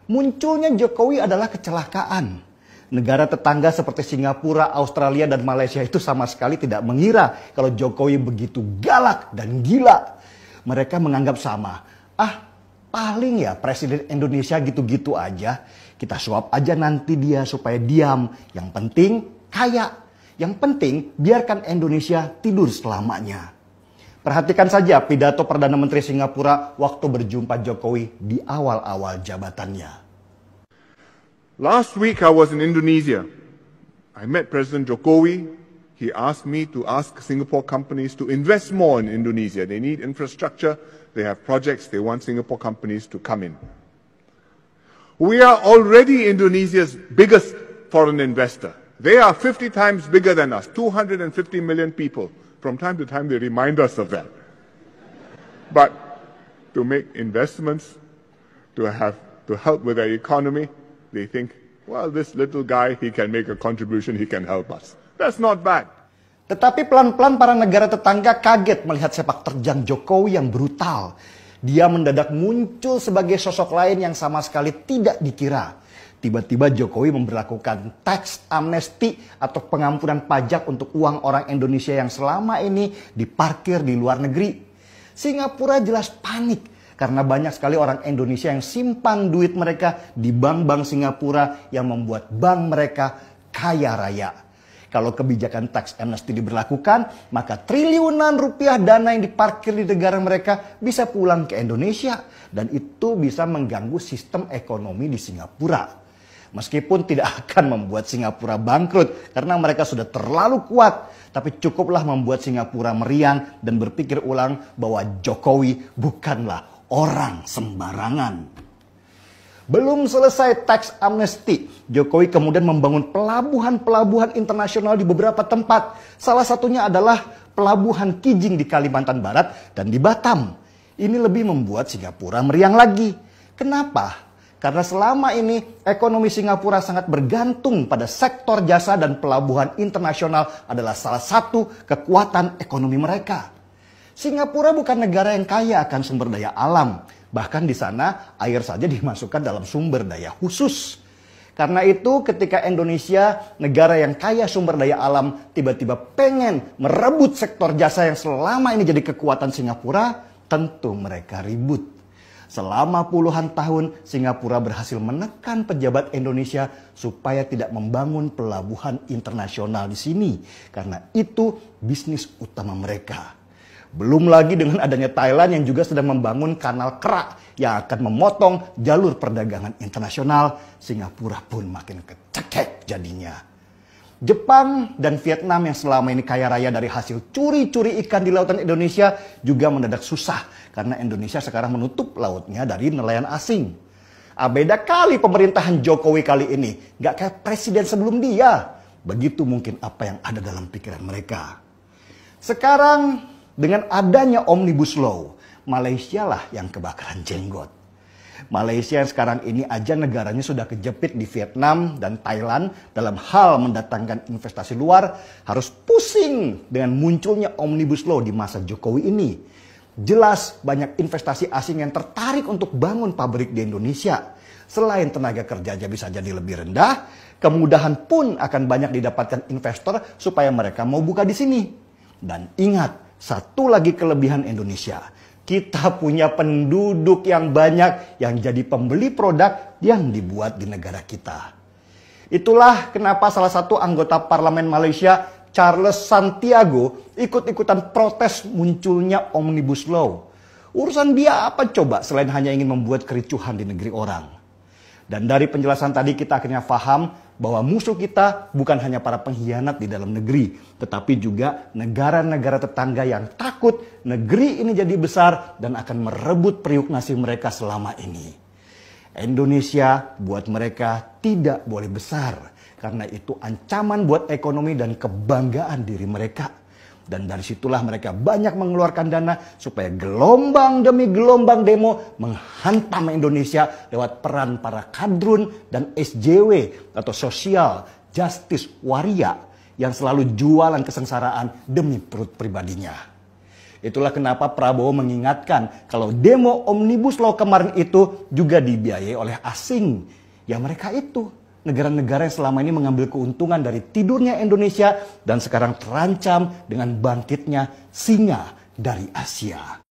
Munculnya Jokowi adalah kecelakaan. Negara tetangga seperti Singapura, Australia, dan Malaysia itu sama sekali tidak mengira kalau Jokowi begitu galak dan gila. Mereka menganggap sama. Paling ya Presiden Indonesia gitu-gitu aja. Kita suap aja nanti dia supaya diam. Yang penting kaya. Yang penting biarkan Indonesia tidur selamanya. Perhatikan saja pidato Perdana Menteri Singapura waktu berjumpa Jokowi di awal-awal jabatannya. Last week I was in Indonesia. I met President Jokowi. He asked me to ask Singapore companies to invest more in Indonesia. They need infrastructure, they have projects, they want Singapore companies to come in. We are already Indonesia's biggest foreign investor. They are 50 times bigger than us, 250 million people. From time to time they remind us of that. But to make investments, to help with their economy, they think, well, this little guy, he can make a contribution, he can help us. That's not bad. Tetapi pelan-pelan para negara tetangga kaget melihat sepak terjang Jokowi yang brutal. Dia mendadak muncul sebagai sosok lain yang sama sekali tidak dikira. Tiba-tiba Jokowi memberlakukan tax amnesty atau pengampunan pajak untuk uang orang Indonesia yang selama ini diparkir di luar negeri. Singapura jelas panik. Karena banyak sekali orang Indonesia yang simpan duit mereka di bank-bank Singapura yang membuat bank mereka kaya raya. Kalau kebijakan tax amnesty diberlakukan, maka triliunan rupiah dana yang diparkir di negara mereka bisa pulang ke Indonesia. Dan itu bisa mengganggu sistem ekonomi di Singapura. Meskipun tidak akan membuat Singapura bangkrut karena mereka sudah terlalu kuat. Tapi cukuplah membuat Singapura meriang dan berpikir ulang bahwa Jokowi bukanlah orang sembarangan. Belum selesai tax amnesty, Jokowi kemudian membangun pelabuhan-pelabuhan internasional di beberapa tempat. Salah satunya adalah pelabuhan Kijing di Kalimantan Barat dan di Batam. Ini lebih membuat Singapura meriang lagi. Kenapa? Karena selama ini ekonomi Singapura sangat bergantung pada sektor jasa dan pelabuhan internasional adalah salah satu kekuatan ekonomi mereka. Singapura bukan negara yang kaya akan sumber daya alam. Bahkan di sana air saja dimasukkan dalam sumber daya khusus. Karena itu ketika Indonesia, negara yang kaya sumber daya alam, tiba-tiba pengen merebut sektor jasa yang selama ini jadi kekuatan Singapura, tentu mereka ribut. Selama puluhan tahun, Singapura berhasil menekan pejabat Indonesia supaya tidak membangun pelabuhan internasional di sini. Karena itu bisnis utama mereka. Belum lagi dengan adanya Thailand yang juga sedang membangun kanal Krak yang akan memotong jalur perdagangan internasional. Singapura pun makin kecekek jadinya. Jepang dan Vietnam yang selama ini kaya raya dari hasil curi-curi ikan di lautan Indonesia juga mendadak susah karena Indonesia sekarang menutup lautnya dari nelayan asing. Beda kali pemerintahan Jokowi kali ini, gak kayak presiden sebelum dia. Begitu mungkin apa yang ada dalam pikiran mereka. Sekarang dengan adanya Omnibus Law, Malaysia lah yang kebakaran jenggot. Malaysia yang sekarang ini aja negaranya sudah kejepit di Vietnam dan Thailand dalam hal mendatangkan investasi luar, harus pusing dengan munculnya Omnibus Law di masa Jokowi ini. Jelas banyak investasi asing yang tertarik untuk bangun pabrik di Indonesia. Selain tenaga kerjanya bisa jadi lebih rendah, kemudahan pun akan banyak didapatkan investor supaya mereka mau buka di sini. Dan ingat, satu lagi kelebihan Indonesia. Kita punya penduduk yang banyak yang jadi pembeli produk yang dibuat di negara kita. Itulah kenapa salah satu anggota parlemen Malaysia, Charles Santiago, ikut-ikutan protes munculnya Omnibus Law. Urusan dia apa coba selain hanya ingin membuat kericuhan di negeri orang. Dan dari penjelasan tadi kita akhirnya paham bahwa musuh kita bukan hanya para pengkhianat di dalam negeri, tetapi juga negara-negara tetangga yang takut negeri ini jadi besar dan akan merebut periuk nasi mereka selama ini. Indonesia buat mereka tidak boleh besar, karena itu ancaman buat ekonomi dan kebanggaan diri mereka. Dan dari situlah mereka banyak mengeluarkan dana supaya gelombang demi gelombang demo menghantam Indonesia lewat peran para kadrun dan SJW atau Social Justice Warrior yang selalu jualan kesengsaraan demi perut pribadinya. Itulah kenapa Prabowo mengingatkan kalau demo Omnibus Law kemarin itu juga dibiayai oleh asing. Ya mereka itu, negara-negara yang selama ini mengambil keuntungan dari tidurnya Indonesia dan sekarang terancam dengan bangkitnya singa dari Asia.